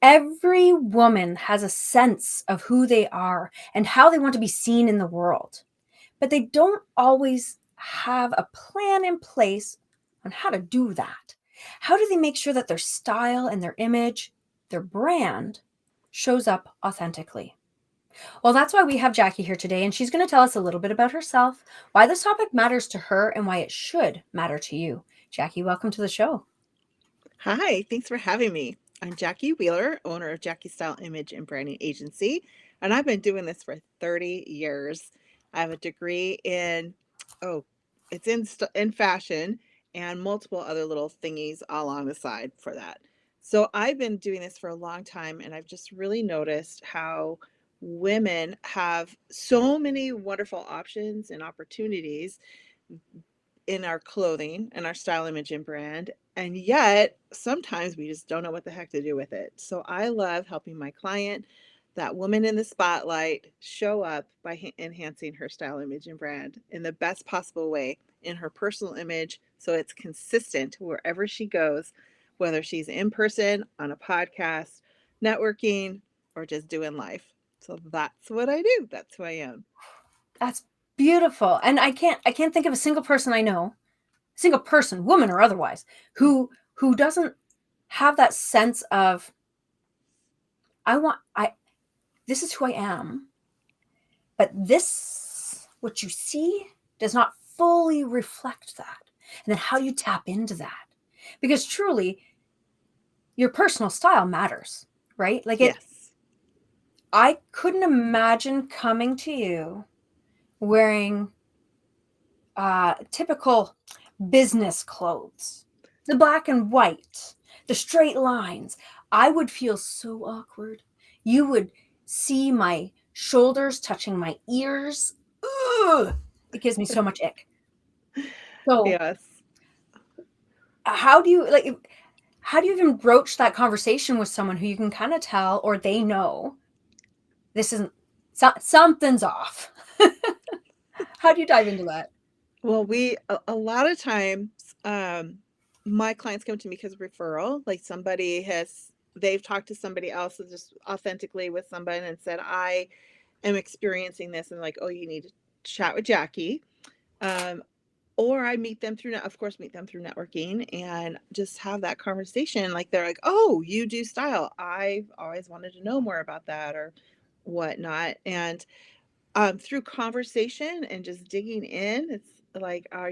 Every woman has a sense of who they are and how they want to be seen in the world, but they don't always have a plan in place on how to do that. How do they make sure that their style and their image, their brand, shows up authentically? Well, that's why we have Jackie here today, and she's going to tell us a little bit about herself, why this topic matters to her, and why it should matter to you. Jackie, welcome to the show. Hi, thanks for having me. I'm Jackie Wheeler, owner of Jackie Style Image and Branding Agency, and I've been doing this for 30 years. I have a degree in, oh, it's in fashion and multiple other little thingies along the side for that. So I've been doing this for a long time, and I've just really noticed how women have so many wonderful options and opportunities in our clothing and our style, image, and brand. And yet, sometimes we just don't know what the heck to do with it. So I love helping my client, that woman in the spotlight, show up by enhancing her style, image, and brand in the best possible way in her personal image so it's consistent wherever she goes, whether she's in person, on a podcast, networking, or just doing life. So that's what I do. That's who I am. That's beautiful. And I can't think of a single person I know, a single person, woman or otherwise, who doesn't have that sense of I this is who I am, but this what you see does not fully reflect that. And then how do you tap into that? Because truly your personal style matters, right? Yes. I couldn't imagine coming to you wearing typical business clothes, the black and white, the straight lines. I would feel so awkward. You would see my shoulders touching my ears. Ugh, it gives me so much ick. So, Yes. how do you like? How do you even broach that conversation with someone who you can kind of tell or they know this isn't something's off? How do you dive into that? Well, a lot of times, my clients come to me because of referral. Like they've talked to somebody else just authentically with somebody and said, I am experiencing this, and like, oh, you need to chat with Jackie. Um, or I meet them through, of course, meet them through networking and just have that conversation. Like they're like, oh, you do style. I've always wanted to know more about that or whatnot. And through conversation and just digging in, it's like, how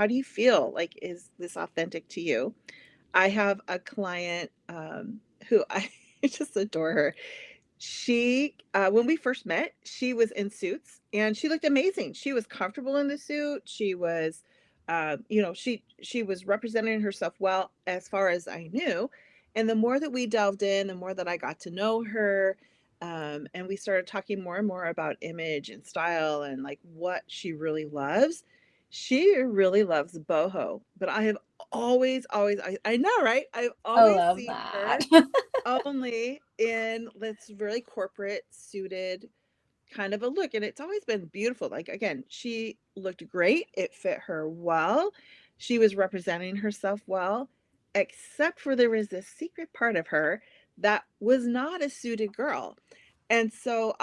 do you feel? Like, is this authentic to you? I have a client who I just adore her. When we first met, she was in suits and she looked amazing. She was comfortable in the suit. She was, she was representing herself well as far as I knew. And the more that we delved in, the more that I got to know her, and we started talking more and more about image and style and like what she really loves. She really loves boho, but I have always, I know, right? I've I always love seen that. her only in this really corporate suited kind of a look, and it's always been beautiful. Like, again, she looked great, it fit her well, she was representing herself well, except for there was this secret part of her that was not a suited girl. And so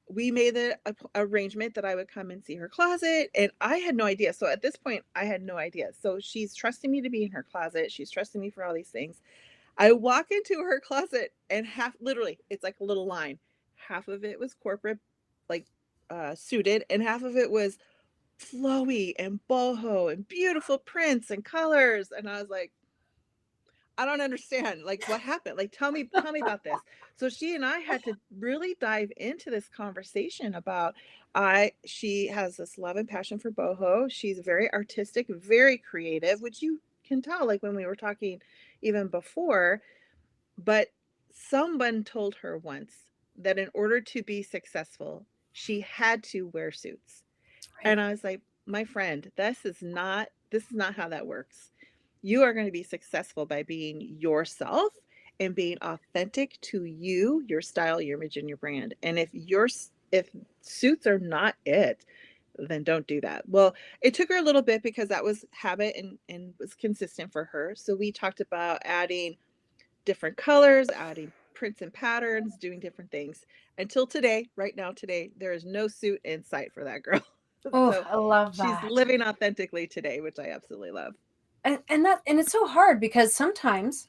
we made the arrangement that I would come and see her closet, and I had no idea. So at this point I had no idea. So she's trusting me to be in her closet, she's trusting me for all these things. I walk into her closet and literally, it's like a little line. Half of it was corporate, like suited, and half of it was flowy and boho and beautiful prints and colors. And I was like, I don't understand. Like, what happened? Like, tell me about this. So she and I had to really dive into this conversation about she has this love and passion for boho. She's very artistic, very creative, which you can tell, like when we were talking even before. But someone told her once that in order to be successful, she had to wear suits. Right. And I was like, my friend, this is not how that works. You are going to be successful by being yourself and being authentic to you, your style, your image, and your brand. And if suits are not it, then don't do that. Well, it took her a little bit because that was habit and was consistent for her. So we talked about adding different colors, adding prints and patterns, doing different things. Until today, right now, today, there is no suit in sight for that girl. Oh, So I love she's that. living authentically today, which I absolutely love. And it's so hard because sometimes,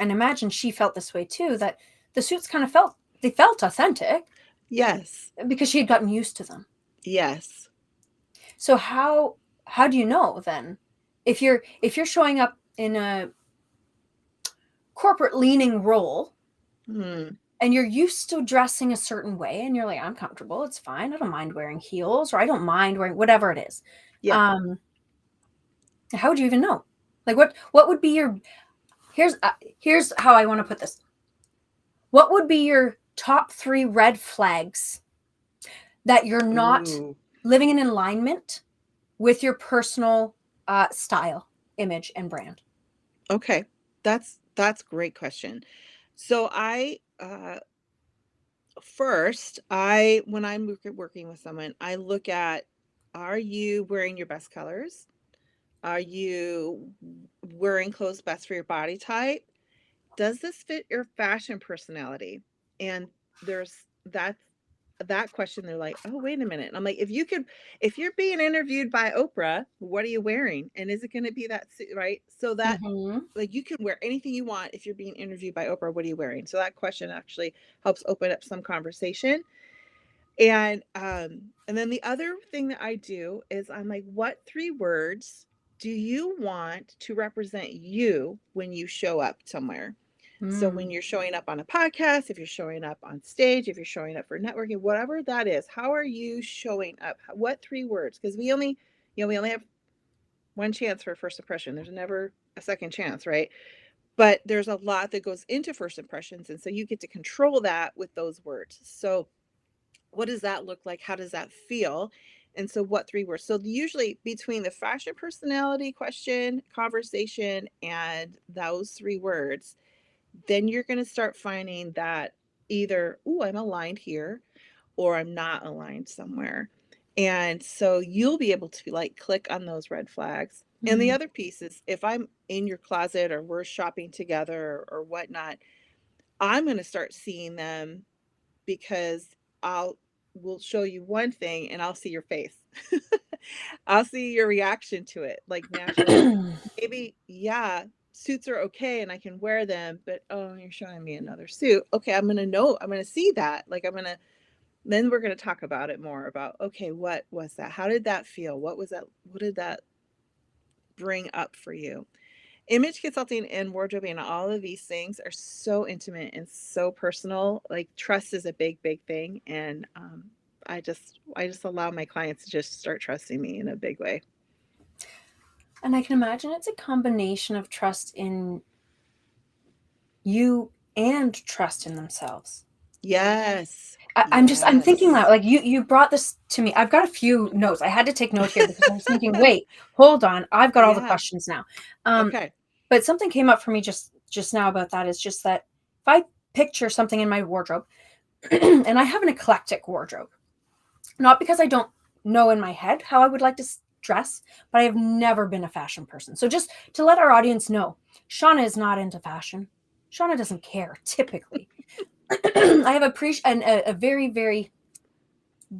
and imagine she felt this way too, that the suits kind of felt authentic Yes. because she had gotten used to them. Yes. So how do you know then if you're showing up in a corporate leaning role Hmm. and you're used to dressing a certain way and you're like, I'm comfortable, it's fine, I don't mind wearing heels, or I don't mind wearing whatever it is. Yeah. um how would you even know? Like what would be your here's how I want to put this. What would be your top 3 red flags that you're not Ooh. living in alignment with your personal style, image, and brand? Okay. That's a great question. So I first, I when I'm working with someone, I look at, are you wearing your best colors? Are you wearing clothes best for your body type? Does this fit your fashion personality? And there's that question, they're like, oh, wait a minute. And I'm like, if you're being interviewed by Oprah, what are you wearing? And is it going to be that suit, right? So that, Mm-hmm. like, you can wear anything you want. If you're being interviewed by Oprah, what are you wearing? So that question actually helps open up some conversation. And then the other thing that I do is I'm like, what 3 words do you want to represent you when you show up somewhere? So Mm. when you're showing up on a podcast, if you're showing up on stage, if you're showing up for networking, whatever that is, how are you showing up? What 3 words? Because we only have one chance for first impression. There's never a second chance, right? But there's a lot that goes into first impressions, and so you get to control that with those words. So what does that look like? How does that feel? And so what 3 words? So usually between the fashion personality question, conversation, and those 3 words, then you're going to start finding that either, oh, I'm aligned here, or I'm not aligned somewhere. And so you'll be able to like click on those red flags. And the Mm-hmm. other piece is, if I'm in your closet or we're shopping together or whatnot, I'm going to start seeing them, because I'll will show you one thing and I'll see your face. I'll see your reaction to it. Like, naturally, maybe, yeah, suits are okay and I can wear them, but oh, you're showing me another suit. Okay, I'm gonna see that. Like, then we're gonna talk about it more about, okay, what was that? How did that feel? What was that? What did that bring up for you? Image consulting and wardrobing and all of these things are so intimate and so personal. Like, trust is a big, big thing. And I just allow my clients to just start trusting me in a big way. And I can imagine it's a combination of trust in you and trust in themselves. Yes. I'm thinking Yes. that, like, you brought this to me. I've got a few notes. I had to take note here because I was thinking, wait, hold on, I've got all the Yeah. questions now. Um, Okay. but something came up for me just now about that, is just that if I picture something in my wardrobe, and I have an eclectic wardrobe, not because I don't know in my head how I would like to dress, but I have never been a fashion person. So just to let our audience know, Shauna is not into fashion. Shauna doesn't care typically. I have a very, very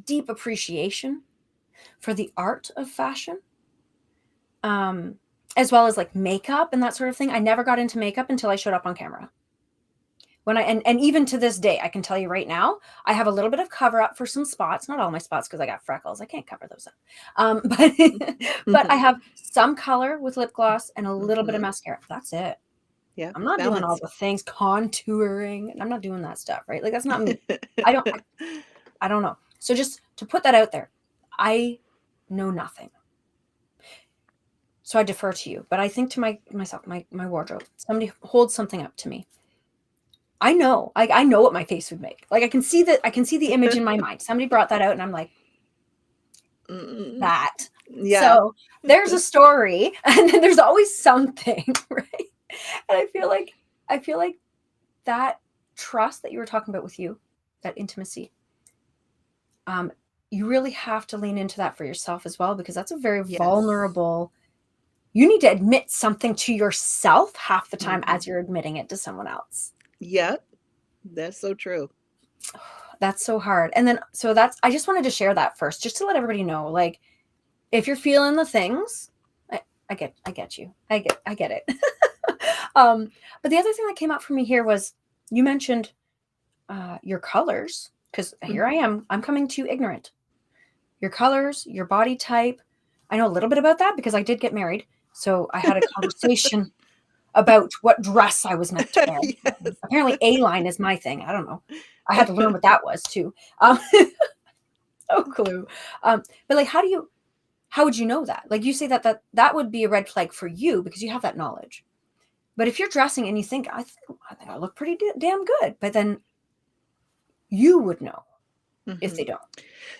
deep appreciation for the art of fashion, um, as well as like makeup and that sort of thing. I never got into makeup until I showed up on camera. And even to this day, I can tell you right now, I have a little bit of cover up for some spots, not all my spots because I got freckles. I can't cover those up. But but I have some color with lip gloss and a little bit of Hmm. mascara. That's it. Yeah. I'm not doing all Balance. the things, contouring. I'm not doing that stuff, right? Like, that's not me. I don't I don't know. So just to put that out there, I know nothing. So I defer to you. But I think to myself, my wardrobe. Somebody holds something up to me. I know. Like, I know what my face would make. Like, I can see the image in my mind. Somebody brought that out and I'm like, Mm, that. yeah. So there's a story and then there's always something, right? And I feel like that trust that you were talking about with you, that intimacy, um, you really have to lean into that for yourself as well, because that's a very Yes. vulnerable. You need to admit something to yourself half the time Hmm. as you're admitting it to someone else. Yep. That's so true. That's so hard. And then, so that's, I just wanted to share that first, just to let everybody know, like, if you're feeling the things, I get you. I get it. um, but the other thing that came out for me here was you mentioned your colors, because here I am. I'm coming to you ignorant. Your colors, your body type. I know a little bit about that because I did get married. So I had a conversation about what dress I was meant to wear. Yes. Apparently, A line is my thing. I don't know. I had to learn what that was too. No clue. But like, how would you know that? Like you say that would be a red flag for you because you have that knowledge. But if you're dressing and you think I think I look pretty damn good, but then you would know if Mhm. they don't.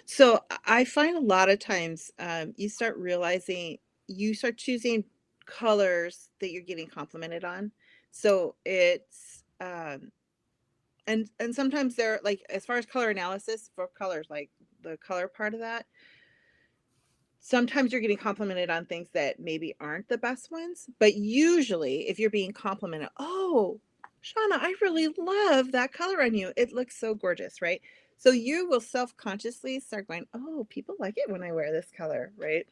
So I find a lot of times you start realizing you start choosing colors that you're getting complimented on. So it's and sometimes they're like as far as color analysis for colors, like the color part of that, sometimes you're getting complimented on things that maybe aren't the best ones. But usually if you're being complimented, oh, Shauna, I really love that color on you. It looks so gorgeous, right? So you will self-consciously start going, oh, people like it when I wear this color, right?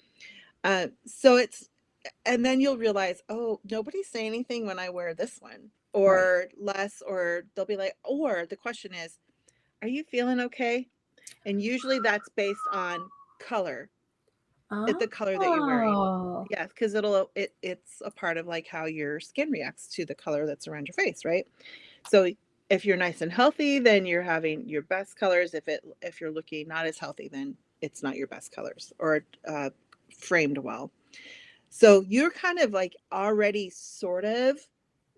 So it's and then you'll realize, oh, nobody's saying anything when I wear this one Right. or less, or they'll be like, or the question is, are you feeling okay? And usually that's based on color, the color that you're wearing. Oh, Yeah, because it's a part of like how your skin reacts to the color that's around your face, right? So if you're nice and healthy, then you're having your best colors. If you're looking not as healthy, then it's not your best colors or framed well. So you're kind of like already sort of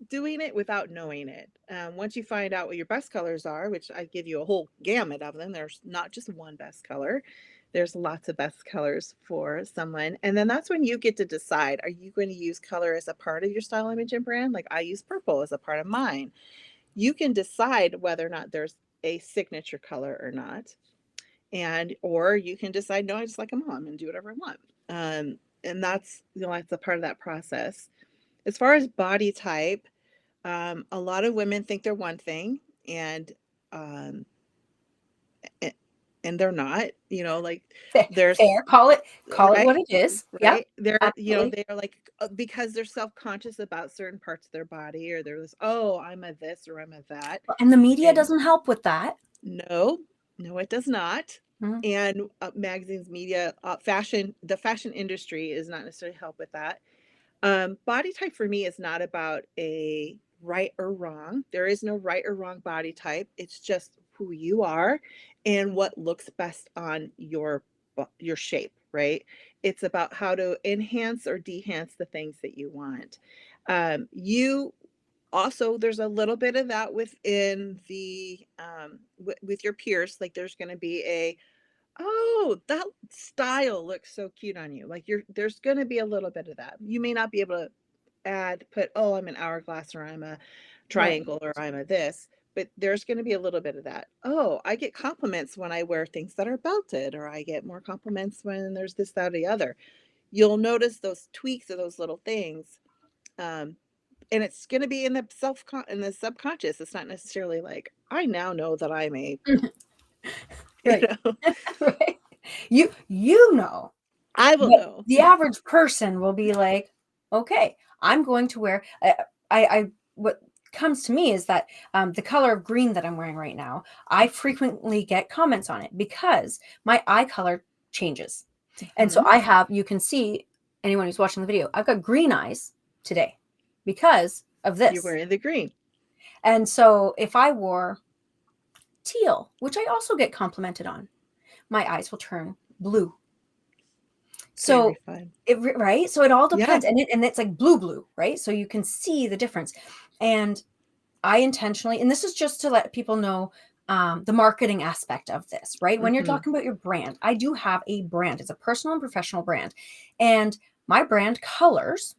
doing it without knowing it. Once you find out what your best colors are, which I give you a whole gamut of them, there's not just one best color. There's lots of best colors for someone. And then that's when you get to decide, are you going to use color as a part of your style, image, and brand? Like I use purple as a part of mine. You can decide whether or not there's a signature color or not. And or you can decide, no, I just like them all. I'm going to do whatever I want. And that's, that's a part of that process. As far as body type, a lot of women think they're one thing, and um, a- and they're not. Like fair, there's fair. Call it right, what it is. Yeah, right. They're absolutely. they're like because they're self conscious about certain parts of their body, or they're this. Oh, I'm a this or I'm a that, And the media and doesn't help with that. no, no, it does not. Mhm. And magazines, media, the fashion industry is not necessarily help with that. Body type for me is not about a right or wrong. There is no right or wrong body type. It's just who you are and what looks best on your shape, right? It's about how to enhance or dehance the things that you want. You also there's a little bit of that within the with your peers. Like there's going to be a, oh, that style looks so cute on you. Like there's going to be a little bit of that. You may not be able to put, oh, I'm an hourglass or I'm a Right. triangle or I'm a this, but there's going to be a little bit of that. Oh, I get compliments when I wear things that are belted, or I get more compliments when there's this, that, or the other. You'll notice those tweaks or those little things. Um, and it's going to be in the in the subconscious. It's not necessarily like, I now know that I'm a, you Right. know, Right. You know, I will but know. the average person will be like, okay, I'm going to wear. I what comes to me is that the color of green that I'm wearing right now, I frequently get comments on it because my eye color changes, and so Hmm. I have. You can see anyone who's watching the video. I've got green eyes today because of You're this, wearing the green. and so if I wore teal, which I also get complimented on, my eyes will turn blue. Very So fun. right? So it all Yeah. depends, and it's like blue, right? So you can see the difference. And I intentionally, and this is just to let people know the marketing aspect of this, right? When you're Hmm. talking about your brand, I do have a brand. It's a personal and professional brand, and my brand colors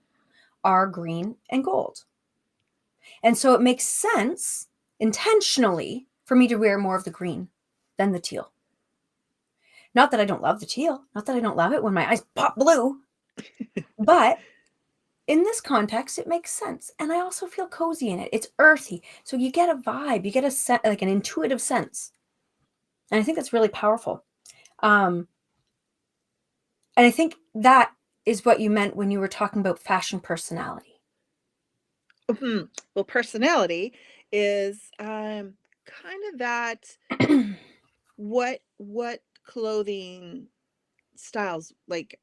are green and gold, and so it makes sense intentionally for me to wear more of the green than the teal. Not that I don't love the teal, not that I don't love it when my eyes pop blue, but in this context, it makes sense. And I also feel cozy in it. It's earthy. So you get a vibe, you get like an intuitive sense. And I think that's really powerful. And I think that is what you meant when you were talking about fashion personality. Well, personality is kind of that what clothing styles like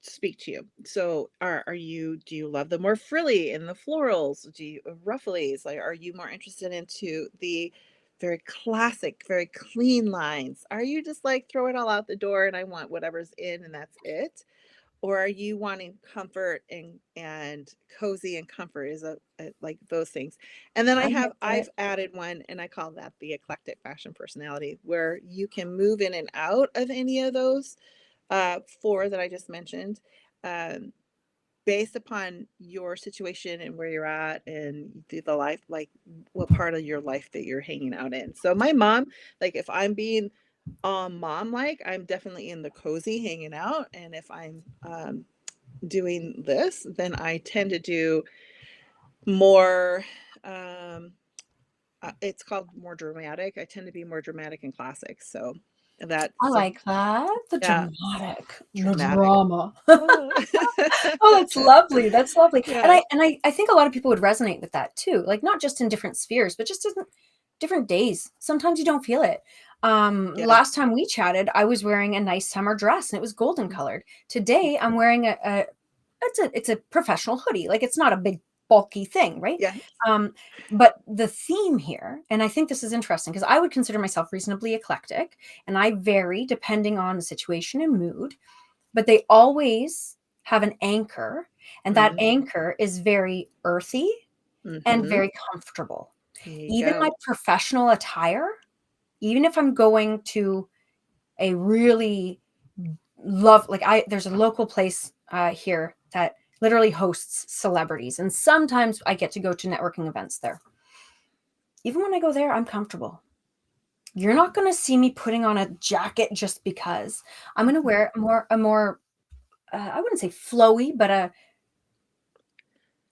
speak to you. So are you do you love the more frilly and the florals? Do you rufflies? Like are you more interested into the very classic, very clean lines? Are you just like throw it all out the door and I want whatever's in and that's it? Or are you wanting comfort and cozy and comfort is a like those things. And then I get I've it. added one and I call that the eclectic fashion personality where you can move in and out of any of those four that I just mentioned, um, based upon your situation and where you're at and the life, like what part of your life that you're hanging out in. So my mom, like if I'm being mom like, I'm definitely in the cozy hanging out. And if I'm doing this, then I tend to do more um it's called more dramatic. I tend to be more dramatic and classic. So I that's like that. The yeah, dramatic, the dramatic. drama. Oh. Oh, that's lovely. That's lovely. And Yes. I think a lot of people would resonate with that too. Like not just in different spheres, but just in different days. Sometimes you don't feel it. Yeah. Last time we chatted, I was wearing a nice summer dress and it was golden colored. Today I'm wearing a it's a professional hoodie. Like it's not a big bulky thing, right? Yes. Um, but the theme here, and I think this is interesting because I would consider myself reasonably eclectic and I vary depending on the situation and mood, but they always have an anchor, and that Mm, anchor is very earthy and mhm. very comfortable. There you Even my go. professional attire, even if I'm going to a really like there's a local place here that literally hosts celebrities, and sometimes I get to go to networking events there. Even when I go there, I'm comfortable. You're not going to see me putting on a jacket just because. I'm going to Mhm. wear a more I wouldn't say flowy, but a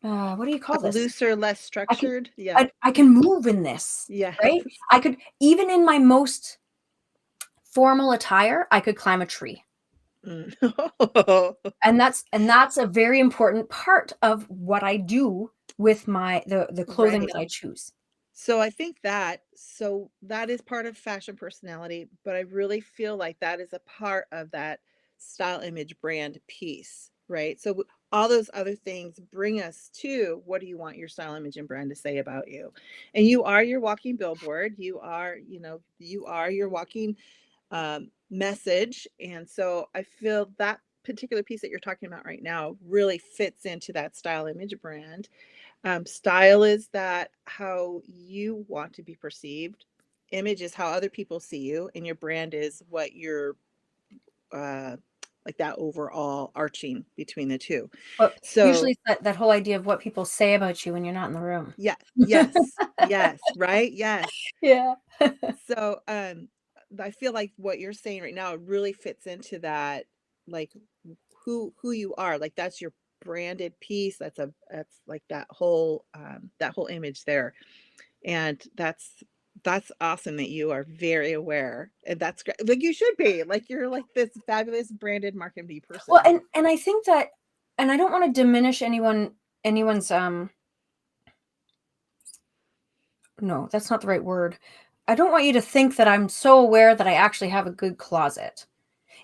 what do you call this? Looser, less I can structured. Yeah. I can move in this, Yes. right? I could even in my most formal attire, I could climb a tree. Mm. And that's a very important part of what I do with the clothing Right. that I choose. So I think that is part of fashion personality, but I really feel like that is a part of that style image brand piece, right? So all those other things bring us to what do you want your style image and brand to say about you? And you are your walking billboard. You are, you are your walking message. And so I feel that particular piece that you're talking about right now really fits into that style image brand. Style is that how you want to be perceived. Image is how other people see you, and your brand is what you're uh, like that overall arching between the two. But usually So it's that whole idea of what people say about you when you're not in the room. yeah, yes, yes, right, yes. Yeah. So I feel like what you're saying right now really fits into that, like who you are. Like that's your branded piece. That's like that whole image there. And that's awesome that you are very aware, and that's great. Like you should be. Like you're like this fabulous branded market B Well, person. and I think that, and I don't want to diminish anyone's no, that's not the right word. I don't want you to think that I'm so aware that I actually have a good closet.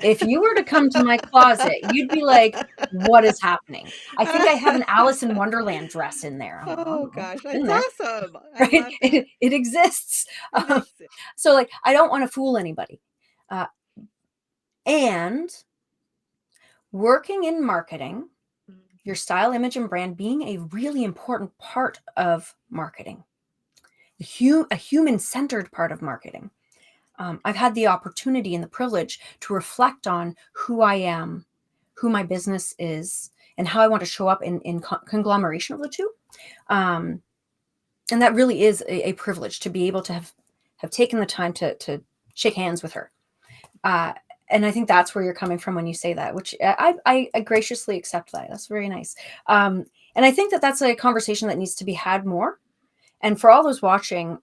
If you were to come to my closet, you'd be like, "What is happening?" I think I have an Alice in Wonderland dress in there. I Oh don't know. gosh, It's in that's there, awesome. I right? love that. It exists. It Um, exists. so, like, I don't want to fool anybody. Uh, and working in marketing, Mm, your style, image, and brand being a really important part of marketing, a human-centered part of marketing. I've had the opportunity and the privilege to reflect on who I am, who my business is, and how I want to show up in conglomeration of the two. Um, and that really is a privilege to be able to have taken the time to shake hands with her. Uh, And I think that's where you're coming from when you say that, which I graciously accept that. That's very nice. And I think that that's a conversation that needs to be had more. And for all those watching,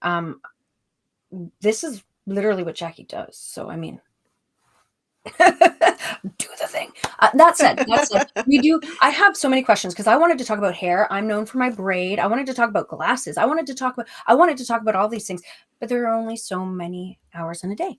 this is literally what Jackie does. So, I mean, do the thing. That said, I have so many questions because I wanted to talk about hair. I'm known for my braid. I wanted to talk about glasses. I wanted to talk about all these things, but there are only so many hours in a day.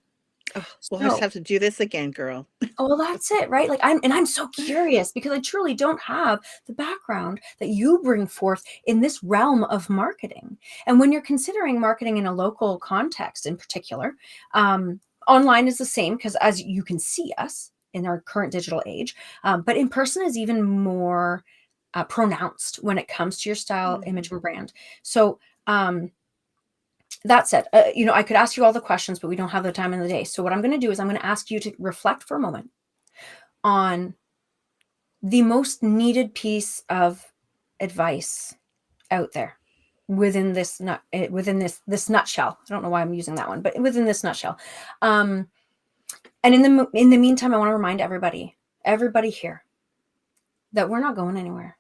Oh, we'll just So, have to do this again, girl. oh, well, that's it, right? Like I'm so curious because I truly don't have the background that you bring forth in this realm of marketing. And when you're considering marketing in a local context in particular, online is the same because as you can see us in our current digital age, but in person is even more pronounced when it comes to your style, Mhm. image, and brand. So, that said, I could ask you all the questions, but we don't have the time in the day. So what I'm going to do is I'm going to ask you to reflect for a moment on the most needed piece of advice out there within this nutshell. I don't know why I'm using that one, but within this nutshell. Um, and in the meantime, I want to remind everybody here, that we're not going anywhere.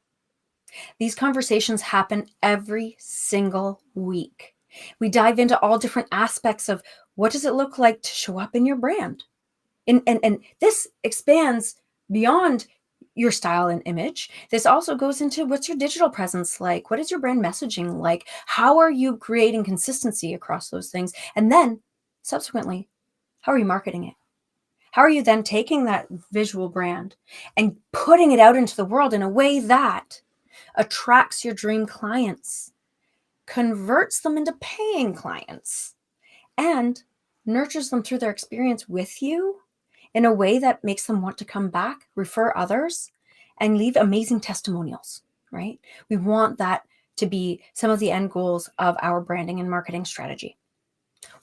These conversations happen every single week. We dive into all different aspects of what does it look like to show up in your brand. And this expands beyond your style and image. This also goes into what's your digital presence like? What is your brand messaging like? How are you creating consistency across those things? And then subsequently, how are you marketing it? How are you then taking that visual brand and putting it out into the world in a way that attracts your dream clients, converts them into paying clients, and nurtures them through their experience with you in a way that makes them want to come back, refer others, and leave amazing testimonials, right? We want that to be some of the end goals of our branding and marketing strategy.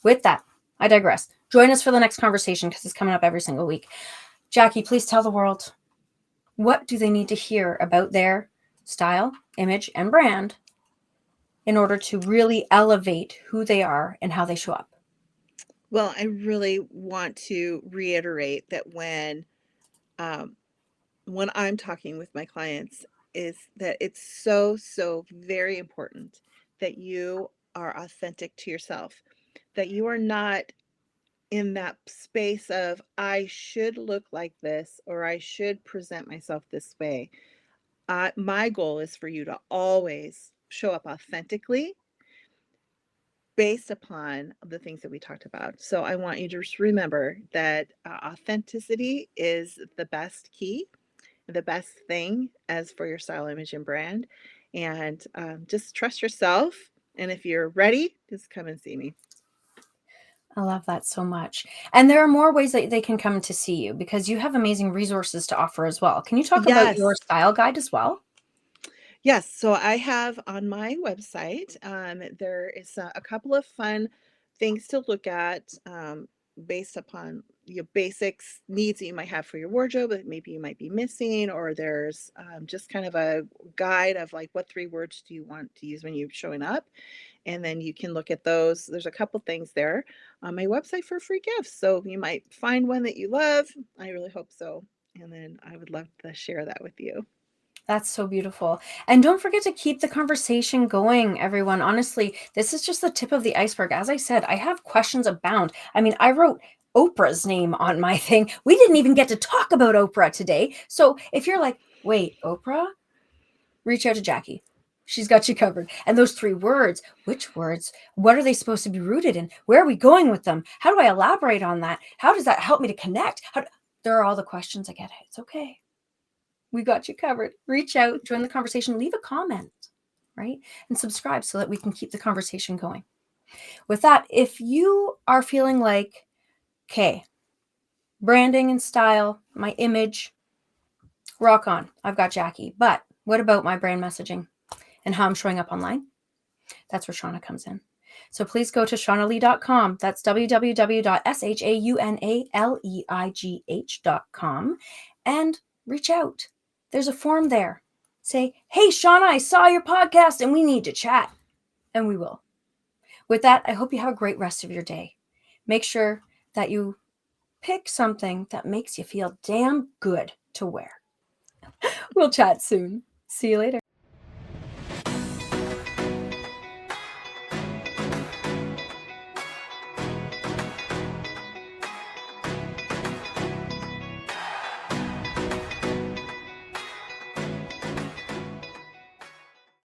With that, I digress. Join us for the next conversation because it's coming up every single week. Jackie, please tell the world, what do they need to hear about their style, image, and brand in order to really elevate who they are and how they show up? Well, I really want to reiterate that um, when I'm talking with my clients, is that it's so, so very important that you are authentic to yourself, that you are not in that space of, I should look like this or I should present myself this way. My goal is for you to always show up authentically based upon the things that we talked about. So I want you to just remember that authenticity is the best key, the best thing as for your style, image, and brand. And just trust yourself. And if you're ready, just come and see me. I love that so much. And there are more ways that they can come to see you because you have amazing resources to offer as well. Can you talk about your Yes. style guide as well? Yes, so I have on my website, there is a couple of fun things to look at based upon your basics needs that you might have for your wardrobe that maybe you might be missing, or there's just kind of a guide of like what 3 words do you want to use when you're showing up, and then you can look at those. There's a couple things there on my website for free gifts, so you might find one that you love. I really hope so, and then I would love to share that with you. That's so beautiful. And don't forget to keep the conversation going, everyone. Honestly, this is just the tip of the iceberg. As I said, I have questions abound. I mean, I wrote Oprah's name on my thing. We didn't even get to talk about Oprah today. So if you're like, wait, Oprah? Reach out to Jackie. She's got you covered. And those 3 words, which words? What are they supposed to be rooted in? Where are we going with them? How do I elaborate on that? How does that help me to connect? There are all the questions. I get it. It's okay. We got you covered. Reach out, join the conversation, leave a comment, right? And subscribe so that we can keep the conversation going. With that, if you are feeling like, okay, branding and style, my image, rock on. I've got Jackie. But what about my brand messaging and how I'm showing up online? That's where Shauna comes in. So please go to shaunalee.com. That's www.shaunaleiigh.com and reach out. There's a form there. Say, hey, Shauna, I saw your podcast and we need to chat. And we will. With that, I hope you have a great rest of your day. Make sure that you Pick something that makes you feel damn good to wear. We'll chat soon. See you later.